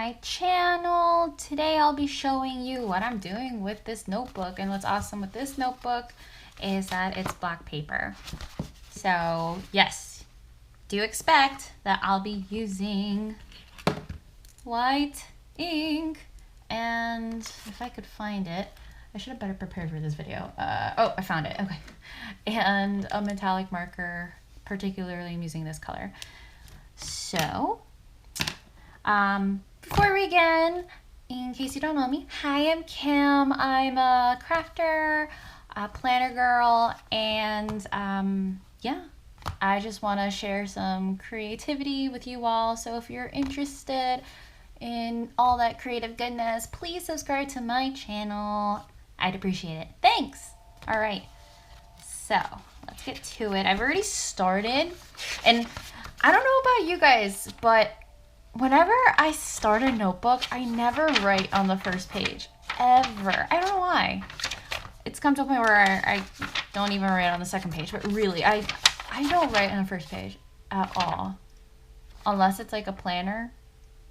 my channel. Today I'll be showing you what I'm doing with this notebook, and what's awesome with this notebook is that it's black paper. So yes, do expect that I'll be using white ink, and if I could find it, I should have better prepared for this video. Oh, I found it, okay. And a metallic marker, particularly I'm using this color. So, before we begin, in case you don't know me, hi, I'm Kim. I'm a crafter, a planner girl, and yeah, I just want to share some creativity with you all. So if you're interested in all that creative goodness, please subscribe to my channel. I'd appreciate it. Thanks. All right, so let's get to it. I've already started, and I don't know about you guys, but whenever I start a notebook, I never write on the first page, ever. I don't know why. It's come to a point where I don't even write on the second page, but really, I don't write on the first page at all, unless it's like a planner.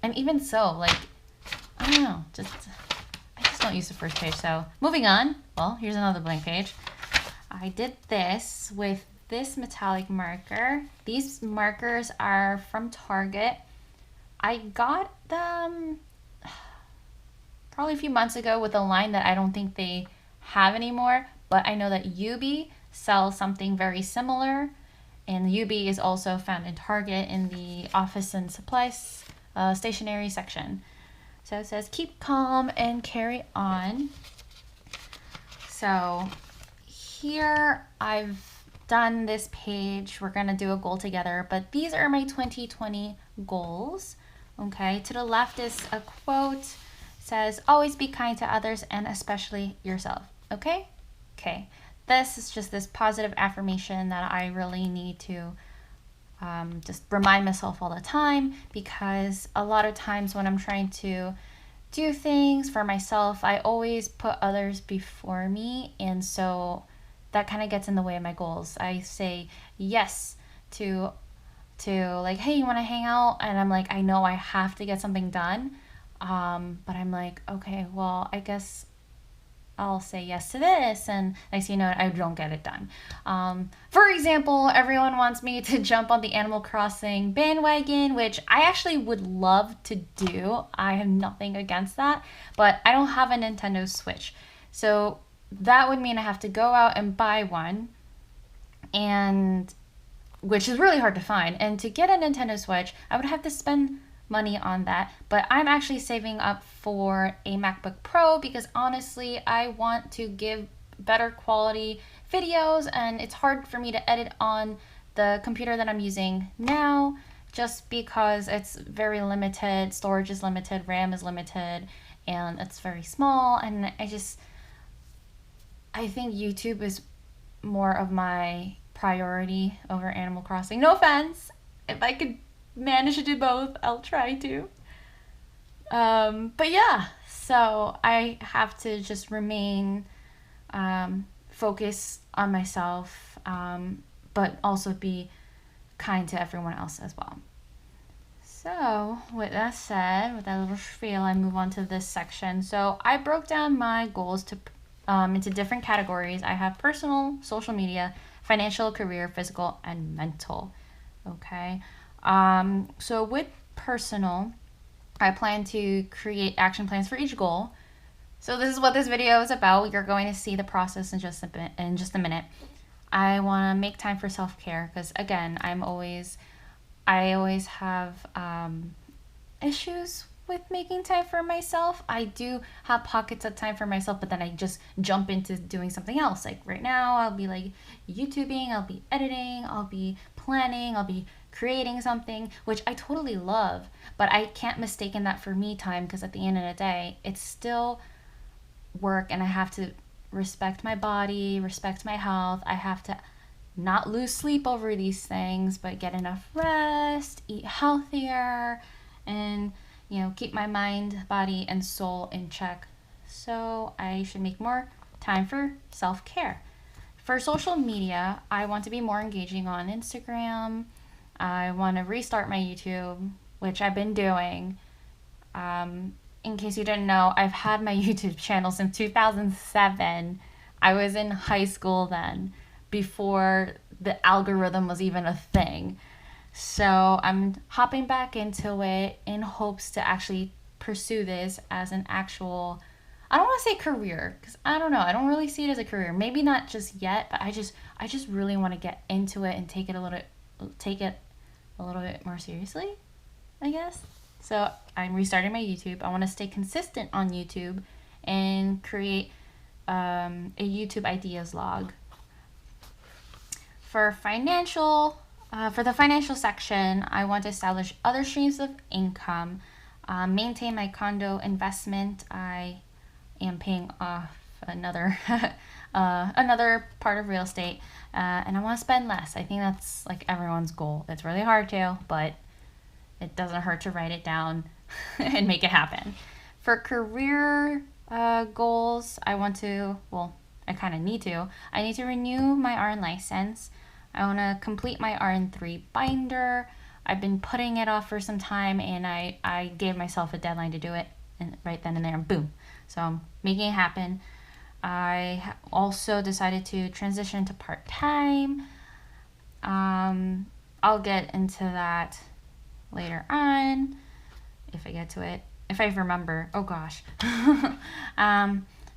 And even so, like, I don't know, I just don't use the first page. So moving on, well, here's another blank page. I did this with this metallic marker. These markers are from Target. I got them probably a few months ago with a line that I don't think they have anymore, but I know that UB sells something very similar, and UB is also found in Target in the office and supplies stationery section. So it says keep calm and carry on. So here I've done this page. We're gonna do a goal together, but these are my 2020 goals. Okay, to the left is a quote. It says always be kind to others and especially yourself. Okay, this is just this positive affirmation that I really need to just remind myself all the time, because a lot of times when I'm trying to do things for myself, I always put others before me, and so that kind of gets in the way of my goals. I say yes to like, hey, you want to hang out? And I'm like, I know I have to get something done, but I'm like, okay, well, I guess I'll say yes to this, and next thing you know, I don't get it done. For example, everyone wants me to jump on the Animal Crossing bandwagon, which I actually would love to do. I have nothing against that, but I don't have a Nintendo Switch. So that would mean I have to go out and buy one, and which is really hard to find. And to get a Nintendo Switch, I would have to spend money on that. But I'm actually saving up for a MacBook Pro, because honestly, I want to give better quality videos, and it's hard for me to edit on the computer that I'm using now, just because it's very limited, storage is limited, RAM is limited, and it's very small. And I think YouTube is more of my priority over Animal Crossing. No offense. If I could manage to do both, I'll try to. But yeah, so I have to just remain focused on myself, but also be kind to everyone else as well. So with that said, with that little spiel, I move on to this section. So I broke down my goals to into different categories. I have personal, social media, financial, career, physical, and mental. Okay. So with personal, I plan to create action plans for each goal. So this is what this video is about. You're going to see the process in just a minute. I want to make time for self-care, because again, I always have issues with making time for myself. I do have pockets of time for myself, but then I just jump into doing something else. Like right now, I'll be like YouTubing, I'll be editing, I'll be planning, I'll be creating something, which I totally love, but I can't mistake that for me time, because at the end of the day, it's still work, and I have to respect my body, respect my health. I have to not lose sleep over these things, but get enough rest, eat healthier, and keep my mind, body, and soul in check. So I should make more time for self-care. For social media, I want to be more engaging on Instagram. I want to restart my YouTube, which I've been doing. In case you didn't know, I've had my YouTube channel since 2007. I was in high school then, before the algorithm was even a thing. So I'm hopping back into it in hopes to actually pursue this as an actual, I don't want to say career, because I don't know, I don't really see it as a career. Maybe not just yet, but I just really want to get into it and take it a little bit more seriously, I guess. So I'm restarting my YouTube. I want to stay consistent on YouTube and create a YouTube ideas log. For the financial section, I want to establish other streams of income, maintain my condo investment. I am paying off another another part of real estate, and I want to spend less. I think that's like everyone's goal. It's really hard to, but it doesn't hurt to write it down and make it happen. For career goals, I want to, well, I kind of need to. I need to renew my RN license. I want to complete my RN3 binder. I've been putting it off for some time, and I gave myself a deadline to do it, and right then and there, boom. So I'm making it happen. I also decided to transition to part-time. I'll get into that later on if I get to it, if I remember. Oh gosh.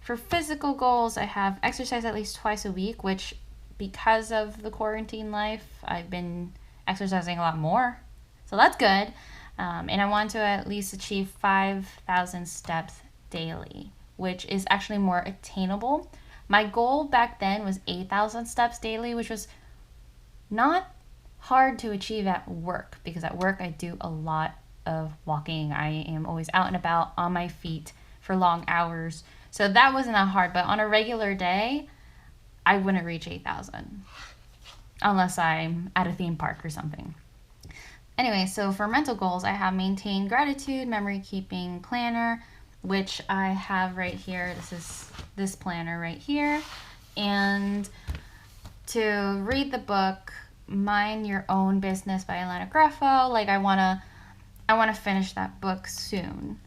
For physical goals, I have exercise at least twice a week, which because of the quarantine life, I've been exercising a lot more, so that's good. And I want to at least achieve 5,000 steps daily, which is actually more attainable. My goal back then was 8,000 steps daily, which was not hard to achieve at work, because at work I do a lot of walking. I am always out and about on my feet for long hours, so that wasn't that hard. But on a regular day, I wouldn't reach 8,000 unless I'm at a theme park or something. Anyway, so for mental goals, I have maintain gratitude, memory keeping planner, which I have right here. This is this planner right here. And to read the book Mind Your Own Business by Elena Graffo, like I wanna finish that book soon.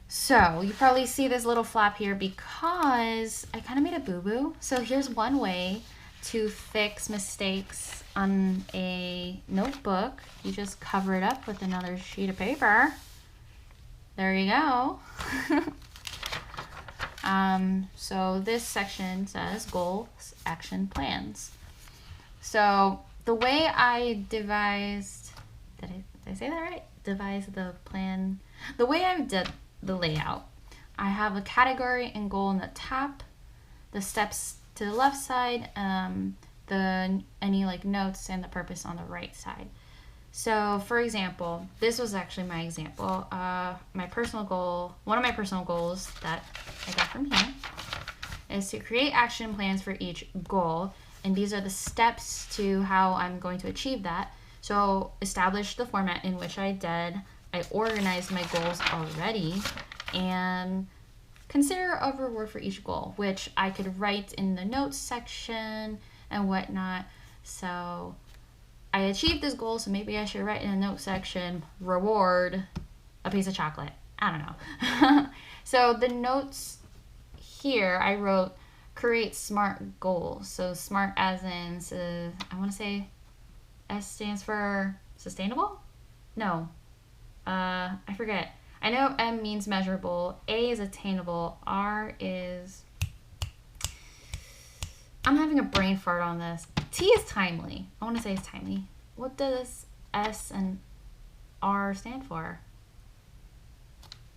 So you probably see this little flap here because I kind of made a boo-boo. So here's one way to fix mistakes on a notebook. You just cover it up with another sheet of paper. There you go. So this section says goals, action plans. So the way I devised, did I say that right? Devised the plan. The way I did the layout, I have a category and goal in the top, the steps to the left side, any like notes and the purpose on the right side. So for example, this was actually my example. My personal goal, one of my personal goals that I got from here, is to create action plans for each goal, and these are the steps to how I'm going to achieve that. So establish the format in which I did. I organized my goals already, and consider a reward for each goal, which I could write in the notes section and whatnot. So I achieved this goal, so maybe I should write in the note section, reward, a piece of chocolate. I don't know. So the notes here, I wrote create SMART goals. So SMART as in, I want to say S stands for sustainable? No. I forget. I know M means measurable, A is attainable, R is, I'm having a brain fart on this. T is timely. I want to say it's timely. What does S and R stand for?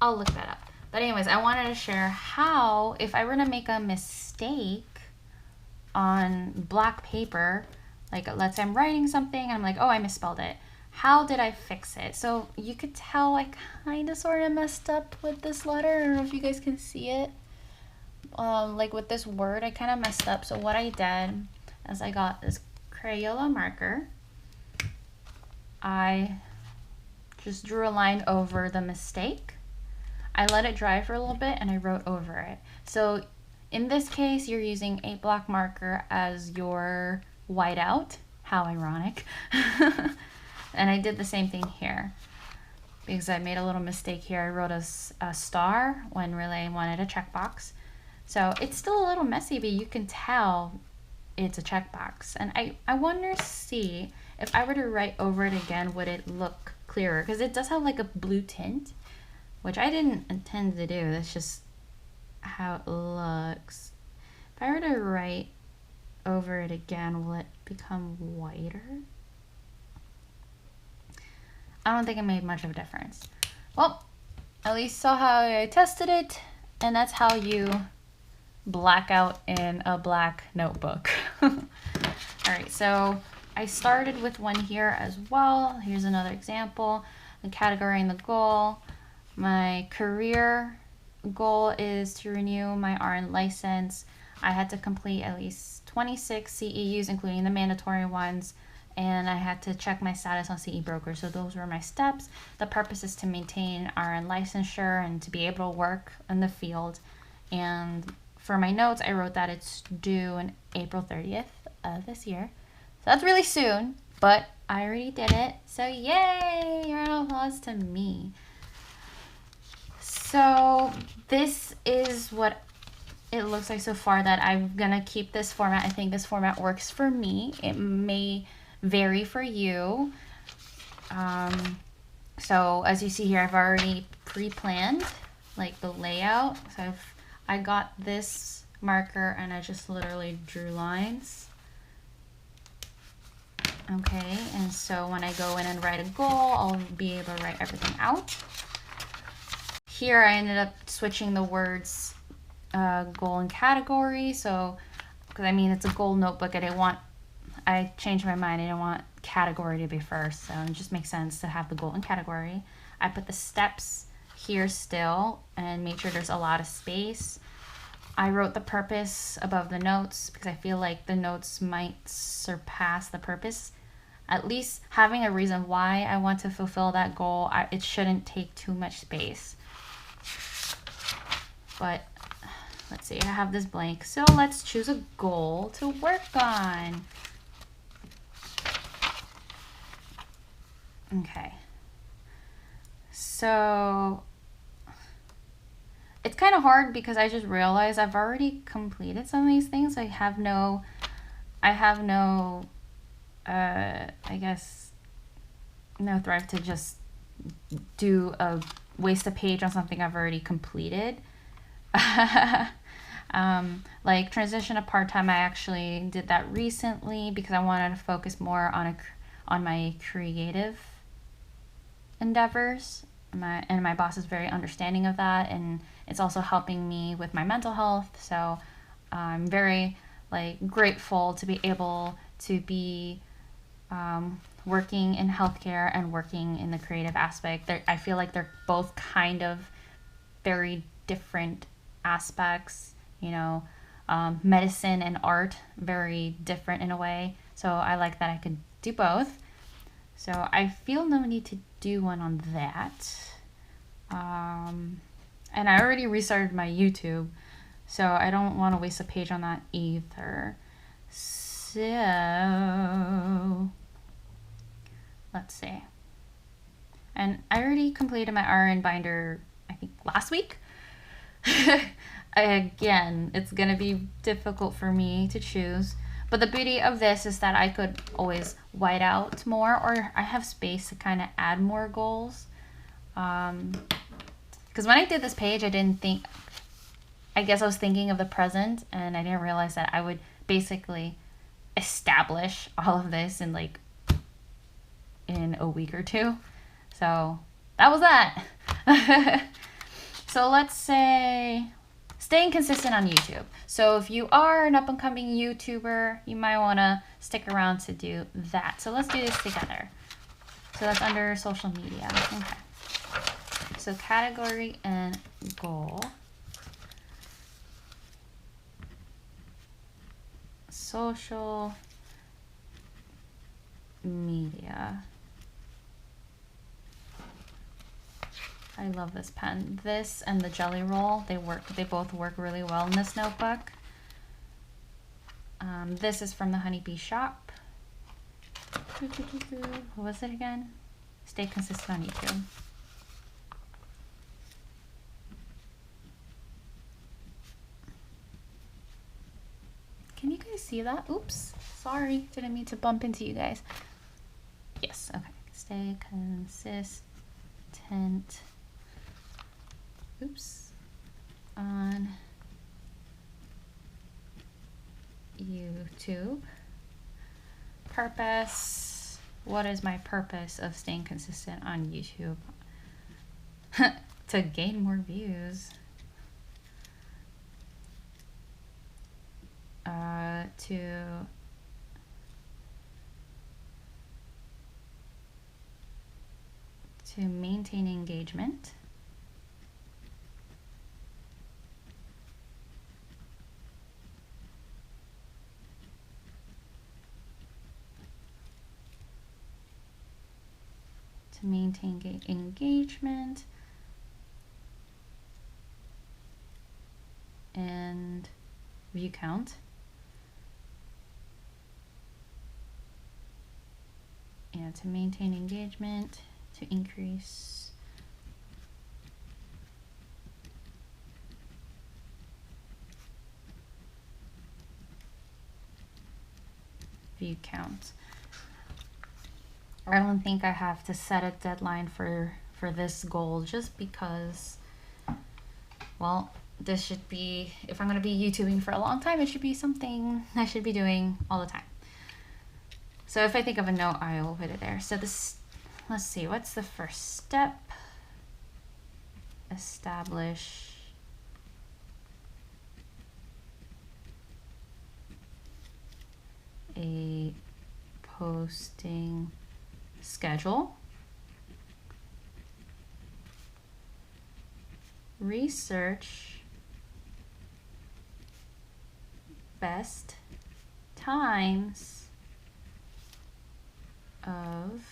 I'll look that up. But anyways, I wanted to share how, if I were to make a mistake on black paper, like let's say I'm writing something and I'm like, oh, I misspelled it. How did I fix it? So you could tell I kind of sort of messed up with this letter. I don't know if you guys can see it. Like with this word, I kind of messed up. So what I did is I got this Crayola marker. I just drew a line over the mistake. I let it dry for a little bit and I wrote over it. So in this case, you're using a black marker as your whiteout. How ironic. And I did the same thing here. because I made a little mistake here. I wrote a star when really I wanted a checkbox. So it's still a little messy, but you can tell it's a checkbox. And I wonder, see, if I were to write over it again, would it look clearer? Because it does have like a blue tint, which I didn't intend to do. That's just how it looks. If I were to write over it again, will it become whiter? I don't think it made much of a difference. Well, at least saw how I tested it, and that's how you black out in a black notebook. All right, so I started with one here as well. Here's another example. The category and the goal. My career goal is to renew my RN license. I had to complete at least 26 CEUs, including the mandatory ones, and I had to check my status on CE Broker. So those were my steps. The purpose is to maintain RN licensure and to be able to work in the field. And for my notes, I wrote that it's due on April 30th of this year. So that's really soon, but I already did it. So yay, round of applause to me. So this is what it looks like so far, that I'm gonna keep this format. I think this format works for me. It may vary for you. So as you see here, I've already pre-planned like the layout. So I got this marker and I just literally drew lines. Okay, and so when I go in and write a goal, I'll be able to write everything out. Here I ended up switching the words goal and category. So, because I mean, it's a goal notebook, I changed my mind. I didn't want category to be first. So it just makes sense to have the goal and category. I put the steps here still and made sure there's a lot of space. I wrote the purpose above the notes because I feel like the notes might surpass the purpose. At least having a reason why I want to fulfill that goal, it shouldn't take too much space. But let's see, I have this blank. So let's choose a goal to work on. Okay. So it's kind of hard because I just realized I've already completed some of these things. I have no, I guess, no thrive to just waste a page on something I've already completed. Like transition to part-time, I actually did that recently because I wanted to focus more on my creative endeavors. My boss is very understanding of that, and it's also helping me with my mental health. So I'm very grateful to be able to be working in healthcare and working in the creative aspect. I feel like they're both kind of very different aspects, you know, medicine and art, very different in a way. So I like that I could do both. So I feel no need to do one on that. And I already restarted my YouTube, so I don't want to waste a page on that either. So let's see. And I already completed my RN binder, I think last week. Again, it's gonna be difficult for me to choose, but the beauty of this is that I could always white out more, or I have space to kind of add more goals. Because when I did this page, I guess I was thinking of the present, and I didn't realize that I would basically establish all of this in a week or two. So that was that. So let's say staying consistent on YouTube. So if you are an up-and-coming YouTuber, you might want to stick around to do that. So let's do this together. So that's under social media. Okay. So category and goal. Social media. I love this pen. This and the Jelly Roll, they both work really well in this notebook. This is from the Honeybee Shop. What was it again? Stay consistent on YouTube. Can you guys see that? Oops, sorry, didn't mean to bump into you guys. Yes, okay. Stay consistent. Oops. On YouTube. Purpose. What is my purpose of staying consistent on YouTube? To gain more views. To maintain engagement. To maintain engagement and view count. Yeah, to maintain engagement, to increase view count. I don't think I have to set a deadline for this goal, just because, well, this should be, if I'm going to be YouTubing for a long time, it should be something I should be doing all the time. So if I think of a note, I'll put it there. So this, let's see, what's the first step? Establish a posting schedule. Research best times of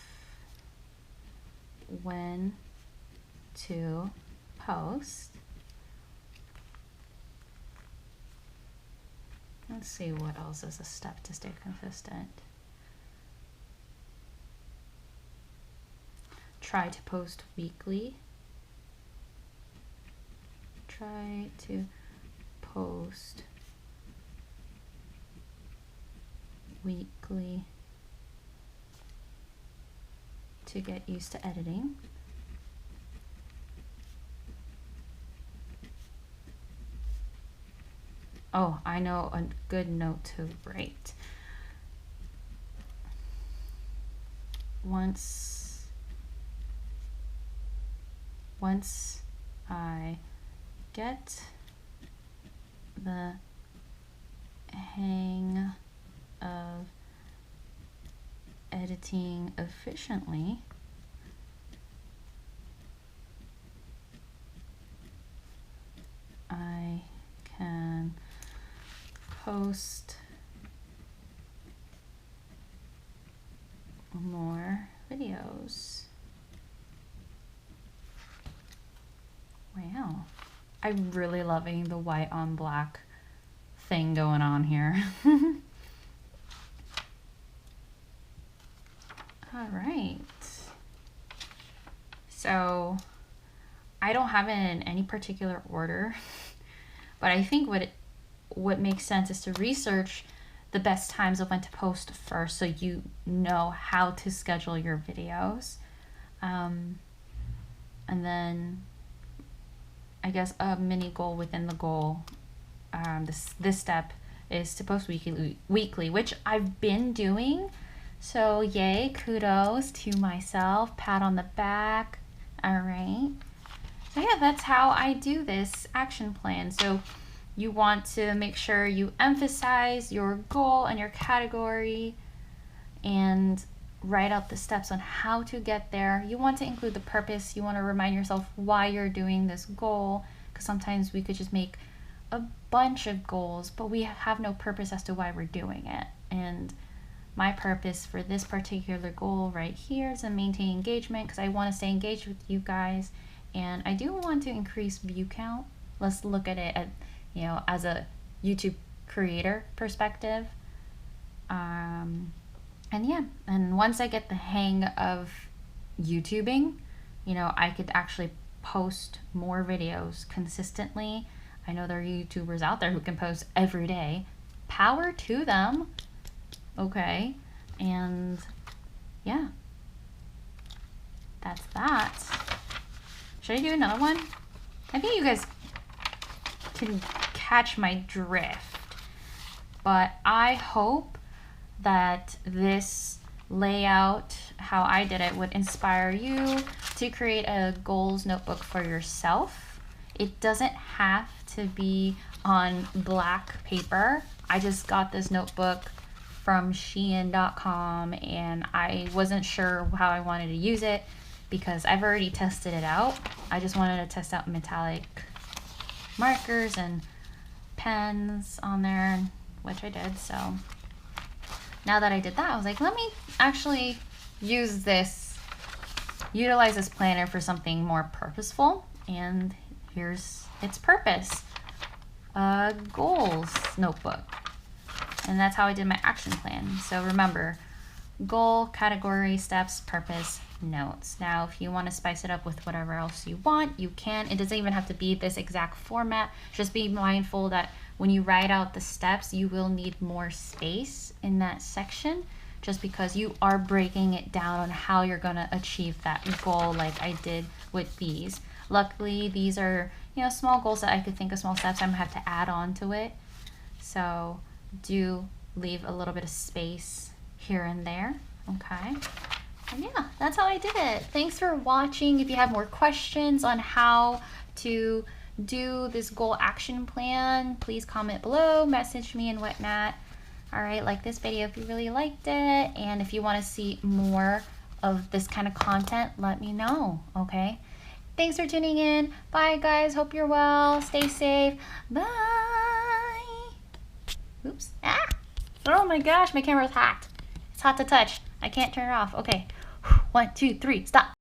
when to post. Let's see what else is a step to stay consistent. Try to post weekly. Try to post weekly to get used to editing. Oh, I know a good note to write. Once I get the hang of editing efficiently, I can post more videos. Wow. I'm really loving the white on black thing going on here. All right. So I don't have it in any particular order, but I think what makes sense is to research the best times of when to post first, so you know how to schedule your videos. And then I guess a mini goal within the goal, this step is to post weekly, which I've been doing. So yay, kudos to myself, pat on the back. All right. So yeah, that's how I do this action plan. So you want to make sure you emphasize your goal and your category and write out the steps on how to get there. You want to include the purpose. You want to remind yourself why you're doing this goal, because sometimes we could just make a bunch of goals, but we have no purpose as to why we're doing it. And my purpose for this particular goal right here is to maintain engagement, because I want to stay engaged with you guys, and I do want to increase view count. Let's look at it as a YouTube creator perspective. And once I get the hang of YouTubing, I could actually post more videos consistently. I know there are YouTubers out there who can post every day, power to them. Okay, and yeah, that's that. Should I do another one? I think you guys can catch my drift, but I hope that this layout, how I did it, would inspire you to create a goals notebook for yourself. It doesn't have to be on black paper. I just got this notebook from Shein.com and I wasn't sure how I wanted to use it because I've already tested it out. I just wanted to test out metallic markers and pens on there, which I did. So now that I did that, I was like, let me actually utilize this planner for something more purposeful. And here's its purpose, a goals notebook. And that's how I did my action plan. So remember, goal, category, steps, purpose, notes. Now, if you want to spice it up with whatever else you want, you can. It doesn't even have to be this exact format. Just be mindful that when you write out the steps, you will need more space in that section, just because you are breaking it down on how you're going to achieve that goal, like I did with these. Luckily, these are, you know, small goals that I could think of, small steps I'm going to have to add on to it. So do leave a little bit of space here and there. Okay. And yeah, that's how I did it. Thanks for watching. If you have more questions on how to do this goal action plan, please comment below, message me and whatnot. All right, like this video if you really liked it. And if you want to see more of this kind of content, let me know. Okay. Thanks for tuning in. Bye guys. Hope you're well. Stay safe. Bye. Oops. Ah! Oh my gosh, my camera's hot. It's hot to touch. I can't turn it off. Okay. 1, 2, 3, stop.